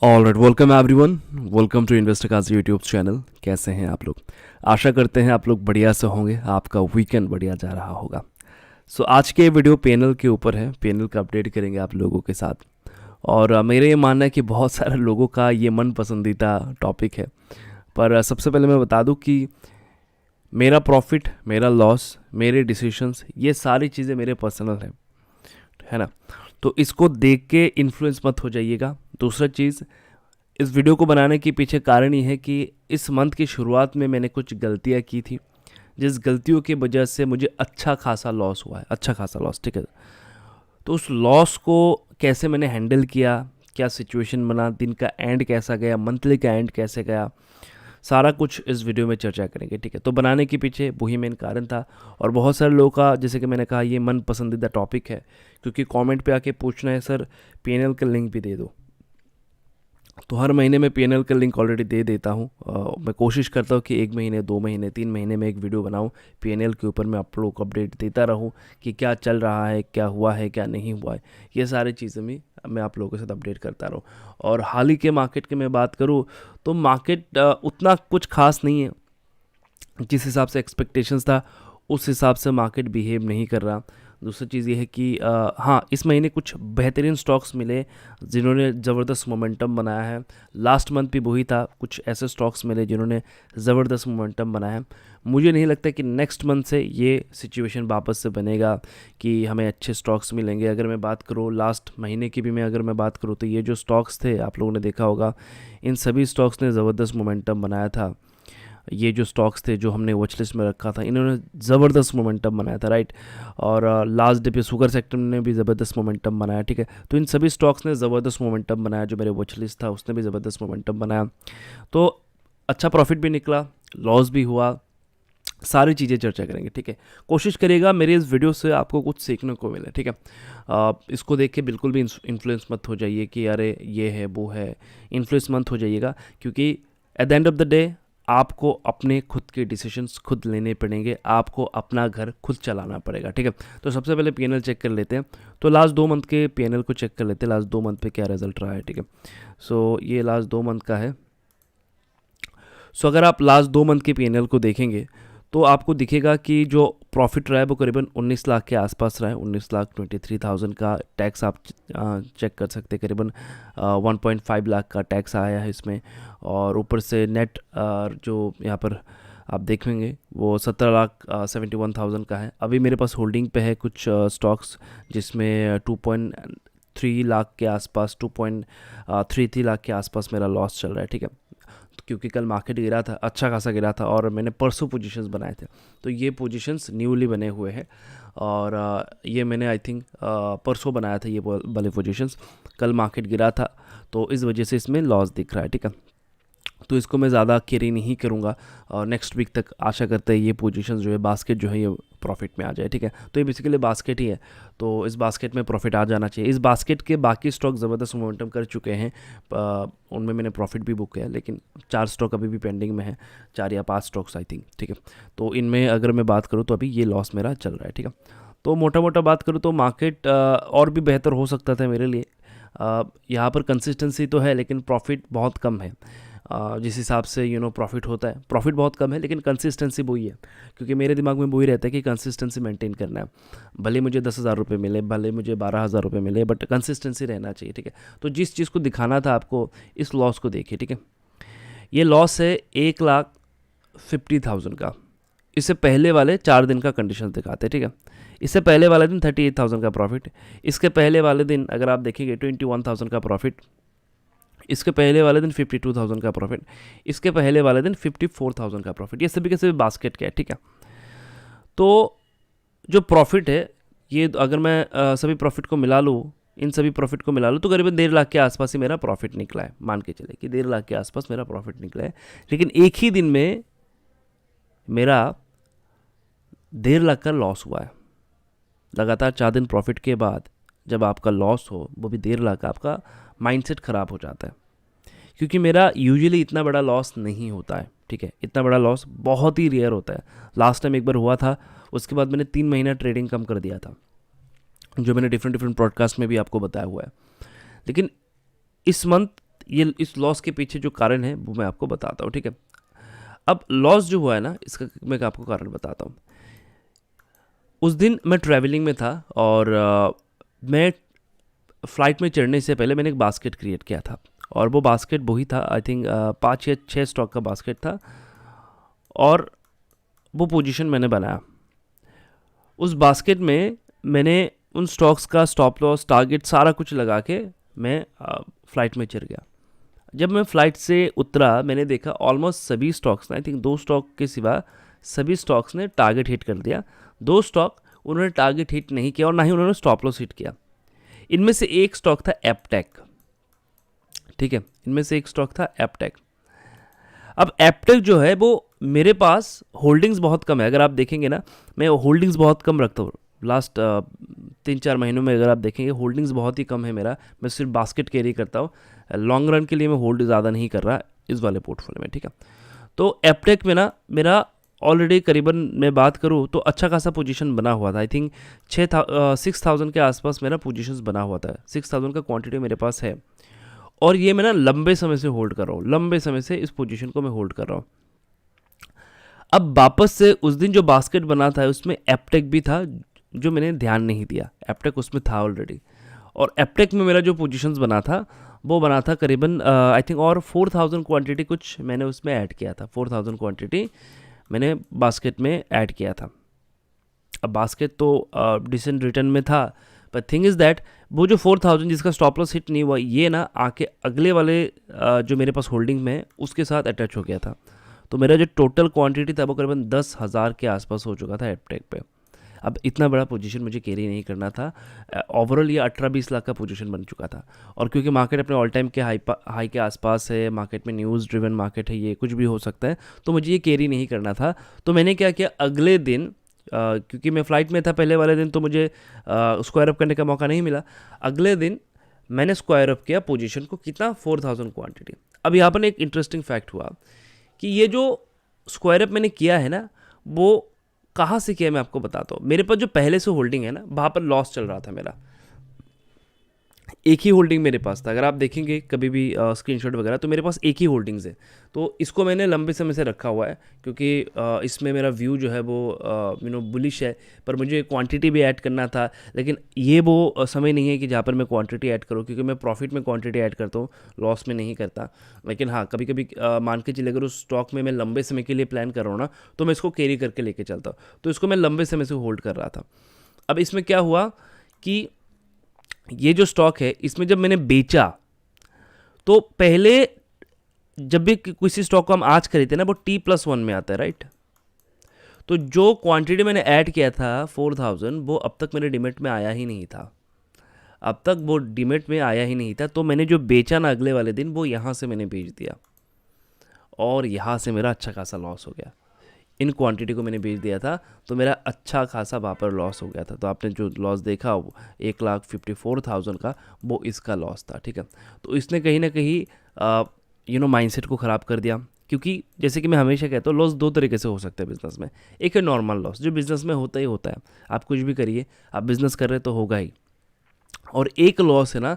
Alright, welcome everyone. Welcome to investor Kazi YouTube channel. कैसे हैं आप लोग? आशा करते हैं आप लोग बढ़िया से होंगे, आपका वीकेंड बढ़िया जा रहा होगा। आज के वीडियो पैनल के ऊपर है, पैनल का अपडेट करेंगे आप लोगों के साथ। और मेरा ये मानना है कि बहुत सारे लोगों का ये मन पसंदीदा टॉपिक है। पर सबसे पहले मैं बता दूं कि मेरा प्रॉफिट, मेरा लॉस, मेरे डिसीशंस, ये सारी चीज़ें मेरे पर्सनल है ना। तो इसको देख के इन्फ्लुएंस मत हो जाइएगा। दूसरा चीज़, इस वीडियो को बनाने के पीछे कारण ये है कि इस मंथ की शुरुआत में मैंने कुछ गलतियाँ की थी, जिस गलतियों की वजह से मुझे अच्छा खासा लॉस हुआ है, अच्छा खासा लॉस, ठीक है। तो उस लॉस को कैसे मैंने हैंडल किया, क्या सिचुएशन बना, दिन का एंड कैसा गया, मंथली का एंड कैसे गया, सारा कुछ इस वीडियो में चर्चा करेंगे, ठीक है। तो बनाने के पीछे वही मेन कारण था। और बहुत सारे लोगों का, जैसे कि मैंने कहा, ये मन पसंदीदा टॉपिक है, क्योंकि कमेंट पे आके पूछना है, सर पीएनएल का लिंक भी दे दो। तो हर महीने मैं पीएनएल का लिंक ऑलरेडी दे देता हूँ। मैं कोशिश करता हूँ कि 1 महीने, 2 महीने, 3 महीने में एक वीडियो बनाऊँ पीएनएल के ऊपर। मैं आप लोगों को अपडेट देता रहूँ कि क्या चल रहा है, क्या हुआ है, क्या नहीं हुआ है। ये सारी चीज़ें मैं आप लोगों के साथ अपडेट करता रहूँ। और हाल ही के मार्केट की मैं बात करूँ तो मार्केट उतना कुछ खास नहीं है। जिस हिसाब से एक्सपेक्टेशंस था उस हिसाब से मार्केट बिहेव नहीं कर रहा। दूसरी चीज़ ये है कि हाँ, इस महीने कुछ बेहतरीन स्टॉक्स मिले जिन्होंने ज़बरदस्त मोमेंटम बनाया है। लास्ट मंथ भी वही था, कुछ ऐसे स्टॉक्स मिले जिन्होंने ज़बरदस्त मोमेंटम बनाया है। मुझे नहीं लगता कि नेक्स्ट मंथ से ये सिचुएशन वापस से बनेगा कि हमें अच्छे स्टॉक्स मिलेंगे। अगर मैं बात करूँ लास्ट महीने की भी, अगर मैं बात करूँ तो ये जो स्टॉक्स थे, आप लोगों ने देखा होगा, इन सभी स्टॉक्स ने ज़बरदस्त मोमेंटम बनाया था। ये जो स्टॉक्स थे जो हमने वॉच लिस्ट में रखा था, इन्होंने ज़बरदस्त मोमेंटम बनाया था, राइट। और लास्ट डे पे शुगर सेक्टर ने भी ज़बरदस्त मोमेंटम बनाया, ठीक है। तो इन सभी स्टॉक्स ने ज़बरदस्त मोमेंटम बनाया। जो मेरे वॉच लिस्ट था उसने भी ज़बरदस्त मोमेंटम बनाया। तो अच्छा प्रॉफिट भी निकला, लॉस भी हुआ, सारी चीज़ें चर्चा करेंगे, ठीक है। कोशिश करिएगा मेरे इस वीडियो से आपको कुछ सीखने को मिले, ठीक है। इसको देख के बिल्कुल भी इन्फ्लुएंस मत हो जाइए कि अरे ये है वो है, इन्फ्लुएंस मत हो जाइएगा, क्योंकि at the end of the day आपको अपने खुद के डिसीजंस खुद लेने पड़ेंगे, आपको अपना घर खुद चलाना पड़ेगा, ठीक है। तो सबसे पहले पीएनएल चेक कर लेते हैं। तो लास्ट 2 मंथ के पीएनएल को चेक कर लेते हैं, लास्ट 2 मंथ पे क्या रिजल्ट रहा है, ठीक है। ये लास्ट 2 मंथ का है। अगर आप लास्ट 2 मंथ के पीएनएल को देखेंगे तो आपको दिखेगा कि जो प्रॉफिट रहा है वो करीबन 19 लाख के आसपास रहा है। 19,23,000 का टैक्स आप चेक कर सकते हैं। करीबन 1.5 लाख का टैक्स आया है इसमें। और ऊपर से नेट जो यहाँ पर आप देखेंगे वो 17,71,000 का है। अभी मेरे पास होल्डिंग पे है कुछ स्टॉक्स जिसमें 2.3 लाख के आसपास, 2.33 लाख के आसपास मेरा लॉस चल रहा है, ठीक है। क्योंकि कल मार्केट गिरा था, अच्छा खासा गिरा था, और मैंने परसों पोजीशंस बनाए थे। तो ये पोजीशंस न्यूली बने हुए हैं। और ये मैंने आई थिंक परसों बनाया था ये वाले पोजीशंस। कल मार्केट गिरा था तो इस वजह से इसमें लॉस दिख रहा है, ठीक है। तो इसको मैं ज़्यादा कैरी नहीं करूँगा, और नेक्स्ट वीक तक आशा करते हैं ये पोजीशंस जो है, बास्केट जो है, ये प्रॉफिट में आ जाए, ठीक है। तो ये बेसिकली बास्केट ही है, तो इस बास्केट में प्रॉफिट आ जाना चाहिए। इस बास्केट के बाकी स्टॉक ज़बरदस्त मोमेंटम कर चुके हैं, उनमें मैंने प्रॉफिट भी बुक किया है, लेकिन 4 स्टॉक अभी भी पेंडिंग में है, 4 या 5 स्टॉक्स आई थिंक, ठीक है। तो इनमें अगर मैं बात करूँ तो अभी ये लॉस मेरा चल रहा है, ठीक है। तो मोटा मोटा बात करूँ तो मार्केट और भी बेहतर हो सकता था मेरे लिए। यहाँ पर कंसिस्टेंसी तो है लेकिन प्रॉफिट बहुत कम है। जिस हिसाब से प्रॉफिट होता है, प्रॉफिट बहुत कम है लेकिन कंसिस्टेंसी वही है, क्योंकि मेरे दिमाग में वही रहता है कि कंसिस्टेंसी मेंटेन करना है। भले मुझे 10,000 रुपये मिले, भले मुझे 12,000 रुपये मिले, बट कंसिस्टेंसी रहना चाहिए, ठीक है। तो जिस चीज़ को दिखाना था आपको, इस लॉस को देखिए, ठीक है। ये लॉस है 1,50,000 का। इससे पहले वाले 4 दिन का कंडीशन दिखाते हैं, ठीक है। इससे पहले वाले दिन 38,000 का प्रॉफिट, इसके पहले वाले दिन अगर आप देखेंगे 21,000 का प्रॉफिट, इसके पहले वाले दिन 52,000 का प्रॉफिट, इसके पहले वाले दिन 54,000 का प्रॉफिट। ये सभी के सभी बास्केट के है, ठीक है। तो जो प्रॉफिट है, ये अगर मैं सभी प्रॉफिट को मिला लूँ, इन सभी प्रॉफिट को मिला लूँ, तो करीबन 1.5 लाख के आसपास ही मेरा प्रॉफिट निकला है। मान के चले कि 1.5 लाख के आसपास मेरा प्रॉफिट निकला है, लेकिन एक ही दिन में मेरा 1.5 लाख का लॉस हुआ है। लगातार 4 दिन प्रॉफिट के बाद जब आपका लॉस हो, वो भी 1.5 लाख, आपका माइंडसेट ख़राब हो जाता है। क्योंकि मेरा यूजुअली इतना बड़ा लॉस नहीं होता है, ठीक है। इतना बड़ा लॉस बहुत ही रेयर होता है। लास्ट टाइम एक बार हुआ था, उसके बाद मैंने 3 महीना ट्रेडिंग कम कर दिया था, जो मैंने डिफरेंट डिफरेंट पॉडकास्ट में भी आपको बताया हुआ है। लेकिन इस मंथ ये इस लॉस के पीछे जो कारण है वो मैं आपको बताता हूँ, ठीक है। अब लॉस जो हुआ है ना, इसका मैं आपको कारण बताता हूँ। उस दिन मैं ट्रैवलिंग में था और मैं फ़्लाइट में चढ़ने से पहले मैंने एक बास्केट क्रिएट किया था, और वो बास्केट वही था, आई थिंक 5 या 6 स्टॉक का बास्केट था, और वो पोजीशन मैंने बनाया। उस बास्केट में मैंने उन स्टॉक्स का स्टॉप लॉस, टारगेट, सारा कुछ लगा के मैं फ़्लाइट में चढ़ गया। जब मैं फ़्लाइट से उतरा मैंने देखा ऑलमोस्ट सभी स्टॉक्स ने, आई थिंक 2 स्टॉक के सिवा सभी स्टॉक्स ने टारगेट हिट कर दिया। 2 स्टॉक उन्होंने टारगेट हिट नहीं किया और ना ही उन्होंने स्टॉप लॉस हिट किया। इनमें से एक स्टॉक था एपटेक, ठीक है, इनमें से एक स्टॉक था एपटेक। अब एपटेक जो है वो मेरे पास होल्डिंग्स बहुत कम है। अगर आप देखेंगे ना, मैं होल्डिंग्स बहुत कम रखता हूँ। लास्ट 3-4 महीनों में अगर आप देखेंगे होल्डिंग्स बहुत ही कम है मेरा। मैं सिर्फ बास्केट कैरी करता हूँ। लॉन्ग रन के लिए मैं होल्ड ज़्यादा नहीं कर रहा इस वाले पोर्टफोलियो में, ठीक है। तो एपटेक में ना मेरा ऑलरेडी करीबन मैं बात करूँ तो अच्छा खासा पोजीशन बना हुआ था। आई थिंक 6,000 के आसपास मेरा पोजीशंस बना हुआ था। 6,000 का क्वांटिटी मेरे पास है, और ये मैं ना लंबे समय से होल्ड कर रहा हूँ। लंबे समय से इस पोजीशन को मैं होल्ड कर रहा हूँ। अब वापस से उस दिन जो बास्केट बना था उसमें एपटेक भी था, जो मैंने ध्यान नहीं दिया। एपटेक उसमें था ऑलरेडी, और एपटेक में मेरा जो पोजीशंस बना था वो बना था करीबन आई थिंक, और 4,000 क्वांटिटी कुछ मैंने उसमें ऐड किया था। 4,000 क्वांटिटी मैंने बास्केट में ऐड किया था। अब बास्केट तो डिसेंट रिटर्न में था, पर थिंग इज़ दैट वो जो 4,000 जिसका स्टॉप लॉस हिट नहीं हुआ, ये ना आके अगले वाले जो मेरे पास होल्डिंग में है उसके साथ अटैच हो गया था। तो मेरा जो टोटल क्वांटिटी था वो करीबन 10,000 के आसपास हो चुका था एपटेक पे। अब इतना बड़ा पोजीशन मुझे कैरी नहीं करना था। ओवरऑल ये 18-20 लाख का पोजीशन बन चुका था, और क्योंकि मार्केट अपने ऑल टाइम के हाई के आसपास है, मार्केट में न्यूज़ ड्रिवन मार्केट है, ये कुछ भी हो सकता है, तो मुझे ये कैरी नहीं करना था। तो मैंने क्या किया, अगले दिन क्योंकि मैं फ़्लाइट में था पहले वाले दिन, तो मुझे स्क्वायर अप करने का मौका नहीं मिला। अगले दिन मैंने स्क्वायर अप किया पोजीशन को, कितना, 4,000 क्वांटिटी। अब यहाँ पर एक इंटरेस्टिंग फैक्ट हुआ कि ये जो स्क्वायर अप मैंने किया है ना, वो कहाँ से किया मैं आपको बताता हूँ। मेरे पास जो पहले से होल्डिंग है ना, वहाँ पर लॉस चल रहा था मेरा। एक ही होल्डिंग मेरे पास था। अगर आप देखेंगे कभी भी स्क्रीनशॉट वगैरह, तो मेरे पास एक ही होल्डिंग्स है। तो इसको मैंने लंबे समय से रखा हुआ है, क्योंकि इसमें मेरा व्यू जो है वो बुलिश है, पर मुझे क्वांटिटी भी ऐड करना था। लेकिन ये वो समय नहीं है कि जहाँ पर मैं क्वांटिटी ऐड करूँ, क्योंकि मैं प्रॉफिट में क्वांटिटी ऐड करता हूँ, लॉस में नहीं करता। लेकिन हाँ, कभी कभी मान के चले, अगर उस स्टॉक में मैं लंबे समय के लिए प्लान कर रहा हूँ ना, तो मैं इसको कैरी करके लेके चलता हूँ। तो इसको मैं लंबे समय से होल्ड कर रहा था। अब इसमें क्या हुआ कि ये जो स्टॉक है, इसमें जब मैंने बेचा, तो पहले जब भी किसी स्टॉक को हम आज खरीदते हैं ना, वो T+1 में आता है, राइट। तो जो क्वांटिटी मैंने ऐड किया था 4,000, वो अब तक मेरे डिमेट में आया ही नहीं था। अब तक वो डिमेट में आया ही नहीं था। तो मैंने जो बेचा ना अगले वाले दिन, वो यहाँ से मैंने बेच दिया, और यहाँ से मेरा अच्छा खासा लॉस हो गया। इन क्वांटिटी को मैंने बेच दिया था, तो मेरा अच्छा खासा वहाँ पर लॉस हो गया था। तो आपने जो लॉस देखा 1,54,000 का, वो इसका लॉस था, ठीक है। तो इसने कहीं ना कहीं माइंडसेट को ख़राब कर दिया, क्योंकि जैसे कि मैं हमेशा कहता हूँ, लॉस 2 तरीके से हो सकता है बिज़नेस में। एक है नॉर्मल लॉस, जो बिज़नेस में होता ही होता है। आप कुछ भी करिए, आप बिज़नेस कर रहे तो होगा ही। और एक लॉस है ना,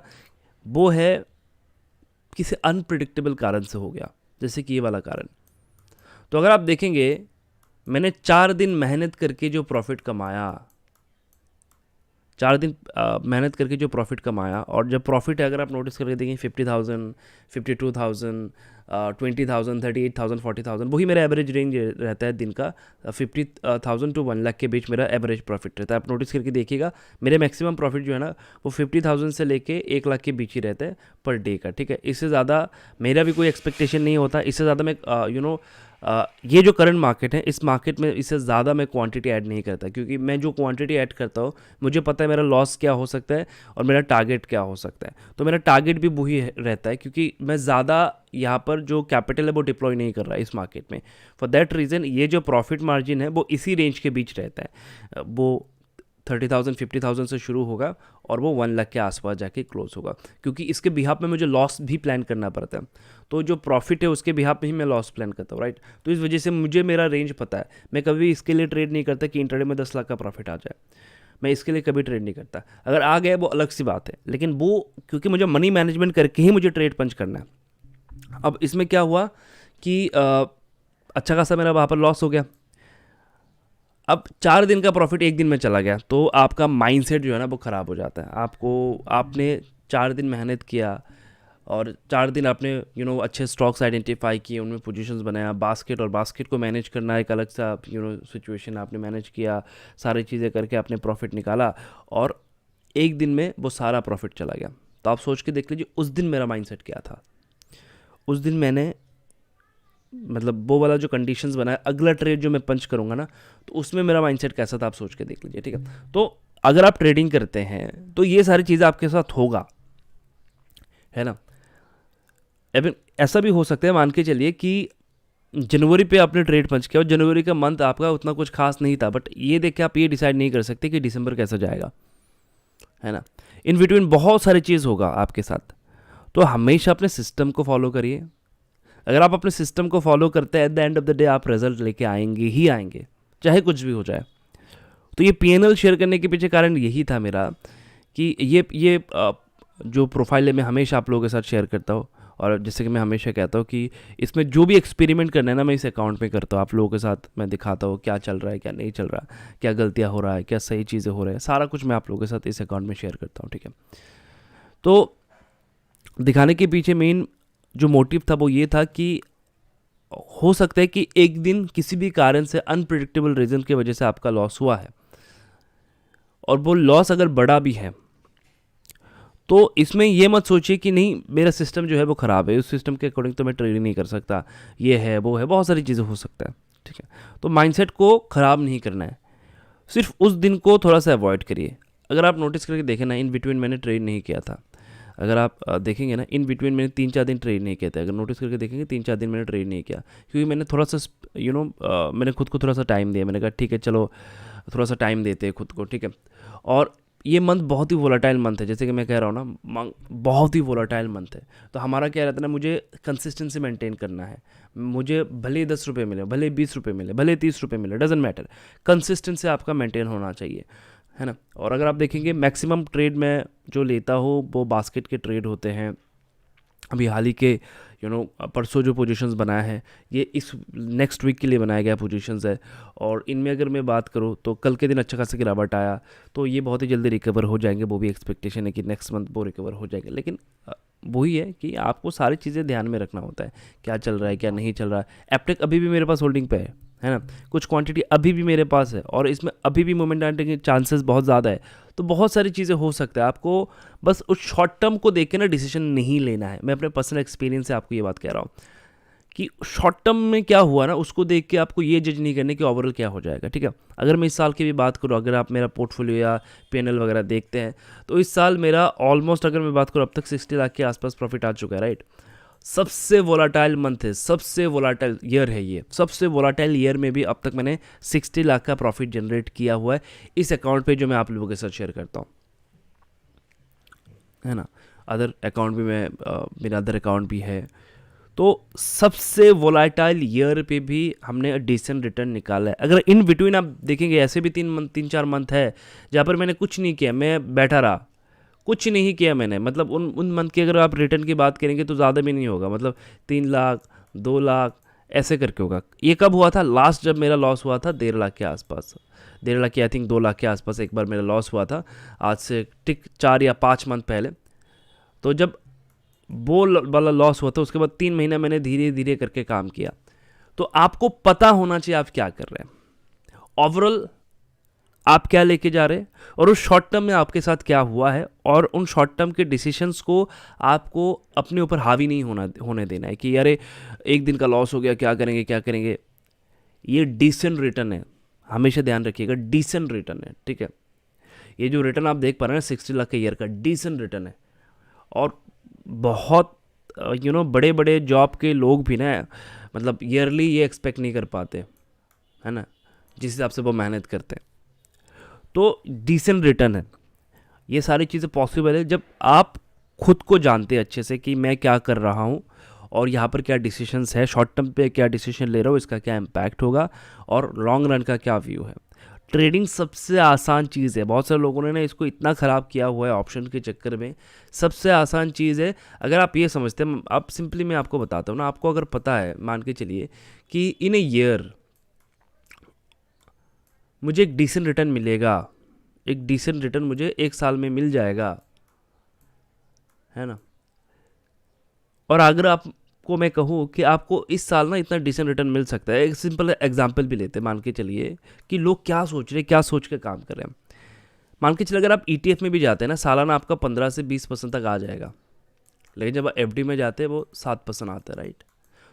वो है किसी अनप्रिडिक्टेबल कारण से हो गया, जैसे कि ये वाला कारण। तो अगर आप देखेंगे, मैंने 4 दिन मेहनत करके जो प्रॉफिट कमाया, 4 दिन मेहनत करके जो प्रॉफिट कमाया, और जब प्रॉफिट है, अगर आप नोटिस करके देखें, 50,000, 52,000, 20,000, 38,000, 40,000, वही मेरा एवरेज रेंज रहता है दिन का। 50,000 to 1 लाख के बीच मेरा एवरेज प्रॉफिट रहता है। आप नोटिस करके देखिएगा, मेरे मैक्सिमम प्रॉफिट जो है ना, वो 50,000 से लेके 1 लाख के बीच ही रहता है पर डे का, ठीक है। इससे ज़्यादा मेरा भी कोई एक्सपेक्टेशन नहीं होता। इससे ज़्यादा मैं ये जो करंट मार्केट है, इस मार्केट में इससे ज़्यादा मैं क्वांटिटी ऐड नहीं करता, क्योंकि मैं जो क्वांटिटी ऐड करता हूँ, मुझे पता है मेरा लॉस क्या हो सकता है और मेरा टारगेट क्या हो सकता है। तो मेरा टारगेट भी वही रहता है, क्योंकि मैं ज़्यादा यहाँ पर जो कैपिटल है वो डिप्लॉय नहीं कर रहा है इस मार्केट में। फॉर दैट रीज़न ये जो प्रॉफिट मार्जिन है वो इसी रेंज के बीच रहता है। वो 30,000 50,000 से शुरू होगा और वो 1 लाख के आसपास जाके क्लोज होगा, क्योंकि इसके बिहाफ में मुझे लॉस भी प्लान करना पड़ता है। तो जो प्रॉफिट है उसके बिहाफ में ही मैं लॉस प्लान करता हूँ, राइट। तो इस वजह से मुझे मेरा रेंज पता है। मैं कभी इसके लिए ट्रेड नहीं करता कि इंट्राडे में 10 लाख का प्रॉफिट आ जाए। मैं इसके लिए कभी ट्रेड नहीं करता। अगर आ गया वो अलग सी बात है, लेकिन वो क्योंकि मुझे मनी मैनेजमेंट करके ही मुझे ट्रेड पंच करना है, अब इसमें क्या हुआ कि अच्छा खासा मेरा वहाँ पर लॉस हो गया। अब 4 दिन का प्रॉफिट एक दिन में चला गया, तो आपका माइंडसेट जो है ना वो ख़राब हो जाता है। आपने 4 दिन मेहनत किया और 4 दिन आपने अच्छे स्टॉक्स आइडेंटिफाई किए, उनमें पोजीशंस बनाया, बास्केट को मैनेज करना एक अलग सा सिचुएशन आपने मैनेज किया, सारी चीज़ें करके आपने प्रॉफिट निकाला और एक दिन में वो सारा प्रॉफिट चला गया। तो आप सोच के देख लीजिए उस दिन मेरा माइंडसेट क्या था। उस दिन मैंने मतलब वो वाला जो कंडीशंस बनाया, अगला ट्रेड जो मैं पंच करूँगा ना, तो उसमें मेरा माइंडसेट कैसा था आप सोच के देख लीजिए, ठीक है। तो अगर आप ट्रेडिंग करते हैं तो ये सारी चीज़ें आपके साथ होगा, है ना। एवं ऐसा भी हो सकता है, मान के चलिए कि जनवरी पे आपने ट्रेड पंच किया और जनवरी का मंथ आपका उतना कुछ खास नहीं था, बट ये देख के आप ये डिसाइड नहीं कर सकते कि दिसंबर कैसा जाएगा, है ना। इन बिटवीन बहुत सारी चीज़ होगा आपके साथ। तो हमेशा अपने सिस्टम को फॉलो करिए। अगर आप अपने सिस्टम को फॉलो करते हैं, at the end of the day आप रिजल्ट लेके आएंगे ही आएंगे, चाहे कुछ भी हो जाए। तो ये पीएनएल शेयर करने के पीछे कारण यही था मेरा कि ये जो प्रोफाइल है मैं हमेशा आप लोगों के साथ शेयर करता हूँ, और जैसे कि मैं हमेशा कहता हूँ कि इसमें जो भी एक्सपेरिमेंट करना है ना मैं इस अकाउंट में करता हूँ। आप लोगों के साथ मैं दिखाता हूँ क्या चल रहा है, क्या नहीं चल रहा, क्या गलतियाँ हो रहा है, क्या सही चीज़ें हो रहा है, सारा कुछ मैं आप लोगों के साथ इस अकाउंट में शेयर करता हूँ, ठीक है। तो दिखाने के पीछे मेन जो मोटिव था वो ये था कि हो सकता है कि एक दिन किसी भी कारण से अनप्रिडिक्टेबल रीज़न की वजह से आपका लॉस हुआ है, और वो लॉस अगर बड़ा भी है तो इसमें ये मत सोचिए कि नहीं मेरा सिस्टम जो है वो ख़राब है, उस सिस्टम के अकॉर्डिंग तो मैं ट्रेडिंग नहीं कर सकता, ये है वो है, बहुत सारी चीज़ें हो सकता है, ठीक है। तो माइंडसेट को ख़राब नहीं करना है, सिर्फ उस दिन को थोड़ा सा अवॉइड करिए। अगर आप नोटिस करके देखें ना, इन बिटवीन मैंने ट्रेड नहीं किया था। अगर आप देखेंगे ना, इन बिटवीन मैंने 3-4 दिन ट्रेड नहीं किया था। अगर नोटिस करके देखेंगे 3-4 दिन मैंने ट्रेड नहीं किया, क्योंकि मैंने थोड़ा सा मैंने खुद को थोड़ा सा टाइम दिया। मैंने कहा ठीक है चलो थोड़ा सा टाइम देते हैं खुद को, ठीक है। और ये मंथ बहुत ही वोलाटाइल मंथ है, जैसे कि मैं कह रहा हूँ ना, बहुत ही वोलाटाइल मंथ है। तो हमारा क्या रहता है ना, मुझे कंसिस्टेंसी मेंटेन करना है। मुझे भले ही 10 रुपये मिले, भले 20 रुपये मिले, भले 30 रुपये मिले, डजेंट मैटर, कंसिस्टेंसी आपका मेंटेन होना चाहिए, है ना। और अगर आप देखेंगे मैक्सिमम ट्रेड मैं जो लेता हूँ वो बास्केट के ट्रेड होते हैं। अभी हाल ही के परसों जो पोजीशंस बनाया है ये इस नेक्स्ट वीक के लिए बनाया गया पोजीशंस है, और इनमें अगर मैं बात करूँ तो कल के दिन अच्छा खासा गिरावट आया, तो ये बहुत ही जल्दी रिकवर हो जाएंगे। वो भी एक्सपेक्टेशन है कि नेक्स्ट मंथ वो रिकवर हो जाएंगे, लेकिन वही है कि आपको सारी चीज़ें ध्यान में रखना होता है, क्या चल रहा है क्या नहीं चल रहा है। एपटेक अभी भी मेरे पास होल्डिंग पे है ना, कुछ क्वांटिटी अभी भी मेरे पास है, और इसमें अभी भी मोमेंट आने के चांसेस बहुत ज़्यादा है। तो बहुत सारी चीज़ें हो सकता है, आपको बस उस शॉर्ट टर्म को देख के ना डिसीजन नहीं लेना है। मैं अपने पर्सनल एक्सपीरियंस से आपको ये बात कह रहा हूँ कि शॉर्ट टर्म में क्या हुआ ना उसको देख के आपको ये जज नहीं करने कि ओवरऑल क्या हो जाएगा, ठीक है। अगर मैं इस साल की भी बात करूँ, अगर आप मेरा पोर्टफोलियो या पीएनएल वगैरह देखते हैं, तो इस साल मेरा ऑलमोस्ट अगर मैं बात करूँ अब तक 60 लाख के आसपास प्रॉफिट आ चुका है, राइट। सबसे वोलाटाइल मंथ है, सबसे वोलाटाइल ईयर है ये, सबसे वोलाटाइल ईयर में भी अब तक मैंने 60 लाख का प्रॉफिट जनरेट किया हुआ है इस अकाउंट पे जो मैं आप लोगों के साथ शेयर करता हूँ, है ना। अदर अकाउंट भी मैं मेरा अदर अकाउंट भी है। तो सबसे वोलाटाइल ईयर पे भी हमने डिसेंट रिटर्न निकाला है। अगर इन बिटवीन आप देखेंगे ऐसे भी 3-4 मंथ है जहाँ पर मैंने कुछ नहीं किया, मैं बैठा रहा, कुछ नहीं किया मैंने, मतलब उन मंथ की अगर आप रिटर्न की बात करेंगे तो ज़्यादा भी नहीं होगा, मतलब 3 लाख 2 लाख ऐसे करके होगा। ये कब हुआ था, लास्ट जब मेरा लॉस हुआ था 1.5 लाख के आसपास, 1.5 लाख की आई थिंक 2 लाख के आसपास एक बार मेरा लॉस हुआ था, आज से ठीक 4 या 5 मंथ पहले। तो जब वो वाला लॉस हुआ था उसके बाद 3 महीना मैंने धीरे धीरे करके काम किया। तो आपको पता होना चाहिए आप क्या कर रहे हैं, ओवरऑल आप क्या लेके जा रहे हैं, और उस शॉर्ट टर्म में आपके साथ क्या हुआ है, और उन शॉर्ट टर्म के डिसीशंस को आपको अपने ऊपर हावी नहीं होने देना है कि अरे एक दिन का लॉस हो गया क्या करेंगे क्या करेंगे। ये डिसेंट रिटर्न है, हमेशा ध्यान रखिएगा, डिसेंट रिटर्न है, ठीक है। ये जो रिटर्न आप देख पा रहे हैं 60 लाख के ईयर का डिसेंट रिटर्न है, और बहुत बड़े बड़े जॉब के लोग भी ना मतलब ईयरली ये एक्सपेक्ट नहीं कर पाते, है ना, जिस हिसाब से वो मेहनत करते हैं। तो डिसेंट रिटर्न है, ये सारी चीज़ें पॉसिबल है जब आप खुद को जानते हैं अच्छे से कि मैं क्या कर रहा हूँ और यहाँ पर क्या डिसीशंस है, शॉर्ट टर्म पे क्या डिसीजन ले रहा हूँ, इसका क्या इम्पैक्ट होगा, और लॉन्ग रन का क्या व्यू है। ट्रेडिंग सबसे आसान चीज़ है। बहुत सारे लोगों ने ना इसको इतना ख़राब किया हुआ है ऑप्शन के चक्कर में। सबसे आसान चीज़ है अगर आप ये समझते हैं। अब सिंपली मैं आपको बताता हूँ ना, आपको अगर पता है, मान के चलिए कि इन ए ईयर मुझे एक डिसेंट रिटर्न मिलेगा, एक डिसेंट रिटर्न मुझे एक साल में मिल जाएगा, है ना। और अगर आपको मैं कहूँ कि आपको इस साल ना इतना डिसेंट रिटर्न मिल सकता है, एक सिंपल एग्जांपल भी लेते हैं। मान के चलिए कि लोग क्या सोच रहे हैं, क्या सोच के काम कर रहे हैं। मान के चलिए अगर आप ETF में भी जाते हैं ना, सालाना आपका 15 से 20% तक आ जाएगा, लेकिन जब आप FD में जाते हैं वो 7% आता है, राइट।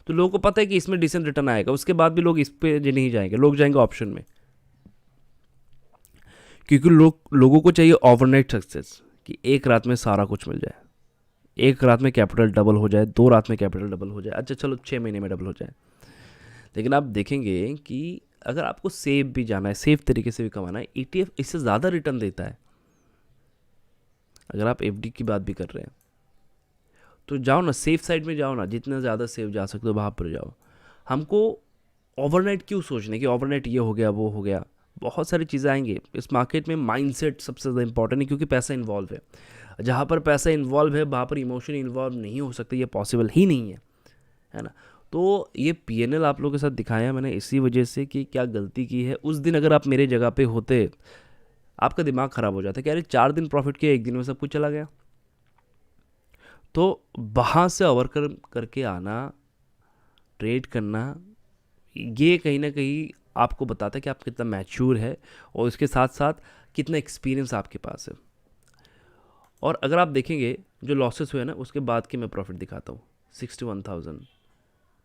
तो लोगों को पता है कि इसमें डिसेंट रिटर्न आएगा, उसके बाद भी लोग इस पे नहीं जाएंगे, लोग जाएंगे ऑप्शन में, क्योंकि लोगों को चाहिए ओवरनाइट सक्सेस, कि एक रात में सारा कुछ मिल जाए, एक रात में कैपिटल डबल हो जाए, 2 रात में कैपिटल डबल हो जाए, अच्छा चलो 6 महीने में डबल हो जाए। लेकिन आप देखेंगे कि अगर आपको सेफ भी जाना है, सेफ तरीके से भी कमाना है, ETF इससे ज़्यादा रिटर्न देता है। अगर आप FD की बात भी कर रहे हैं तो जाओ ना, सेफ साइड में जाओ ना, जितना ज़्यादा सेफ जा सकते हो वहाँ पर जाओ। हमको ओवरनाइट क्यों सोचने कि ओवरनाइट ये हो गया वो हो गया। बहुत सारी चीज़ें आएंगे इस मार्केट में। माइंडसेट सबसे ज़्यादा इंपॉर्टेंट है, क्योंकि पैसा इन्वॉल्व है। जहाँ पर पैसा इन्वॉल्व है वहाँ पर इमोशन इन्वॉल्व नहीं हो सकते, ये पॉसिबल ही नहीं है ना। तो ये PNL आप लोगों के साथ दिखाया मैंने इसी वजह से कि क्या गलती की है। उस दिन अगर आप मेरे जगह पे होते, आपका दिमाग ख़राब हो जाता कि अरे 4 दिन प्रॉफिट किया, एक दिन में सब कुछ चला गया। तो वहाँ से ओवरकम करके आना, ट्रेड करना, ये कहीं ना कहीं आपको बताता है कि आप कितना मैच्योर है और इसके साथ साथ कितना एक्सपीरियंस आपके पास है। और अगर आप देखेंगे जो लॉसेस हुए ना, उसके बाद के मैं प्रॉफिट दिखाता हूँ। 61,000,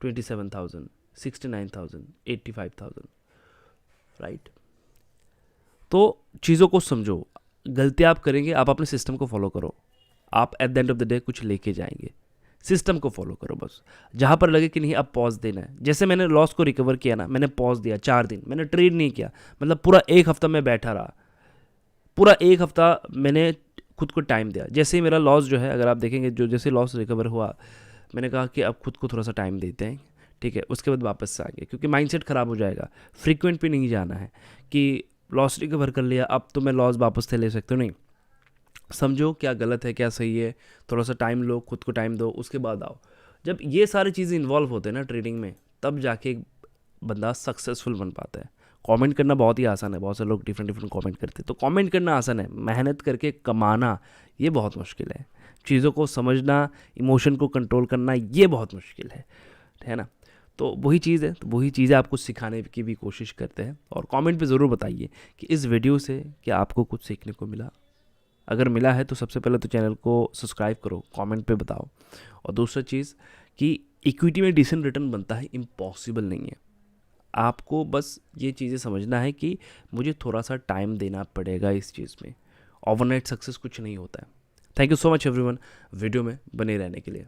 27,000, 69,000, 85,000, राइट। तो चीज़ों को समझो, गलतियाँ आप करेंगे, आप अपने सिस्टम को फॉलो करो, आप at the end of the day कुछ लेके जाएंगे। सिस्टम को फॉलो करो बस। जहाँ पर लगे कि नहीं अब पॉज देना है, जैसे मैंने लॉस को रिकवर किया ना, मैंने पॉज दिया 4 दिन, मैंने ट्रेड नहीं किया, मतलब पूरा एक हफ्ता मैं बैठा रहा, पूरा एक हफ्ता मैंने खुद को टाइम दिया। जैसे ही मेरा लॉस जो है, अगर आप देखेंगे जो जैसे लॉस रिकवर हुआ, मैंने कहा कि अब खुद को थोड़ा सा टाइम देते हैं, ठीक है, उसके बाद वापस से आएंगे, क्योंकि माइंडसेट ख़राब हो जाएगा। फ्रीक्वेंट पे नहीं जाना है कि लॉस रिकवर कर लिया अब तो मैं लॉस वापस से ले सकता हूँ, नहीं। समझो क्या गलत है क्या सही है, थोड़ा सा टाइम लो, खुद को टाइम दो, उसके बाद आओ। जब ये सारी चीज़ें इन्वॉल्व होते हैं ना ट्रेडिंग में, तब जाके एक बंदा सक्सेसफुल बन पाता है। कमेंट करना बहुत ही आसान है, बहुत से लोग डिफरेंट डिफरेंट कमेंट करते हैं, तो कमेंट करना आसान है, मेहनत करके कमाना ये बहुत मुश्किल है। चीज़ों को समझना, इमोशन को कंट्रोल करना ये बहुत मुश्किल है ना। तो वही चीज़ है, तो वही चीज़ें आपको सिखाने की भी कोशिश करते हैं। और कमेंट पे ज़रूर बताइए कि इस वीडियो से क्या आपको कुछ सीखने को मिला। अगर मिला है तो सबसे पहले तो चैनल को सब्सक्राइब करो, कमेंट पे बताओ। और दूसरा चीज़ कि इक्विटी में डिसेंट रिटर्न बनता है, इम्पॉसिबल नहीं है। आपको बस ये चीज़ें समझना है कि मुझे थोड़ा सा टाइम देना पड़ेगा इस चीज़ में। ओवरनाइट सक्सेस कुछ नहीं होता है। Thank you so much everyone video में बने रहने के लिए।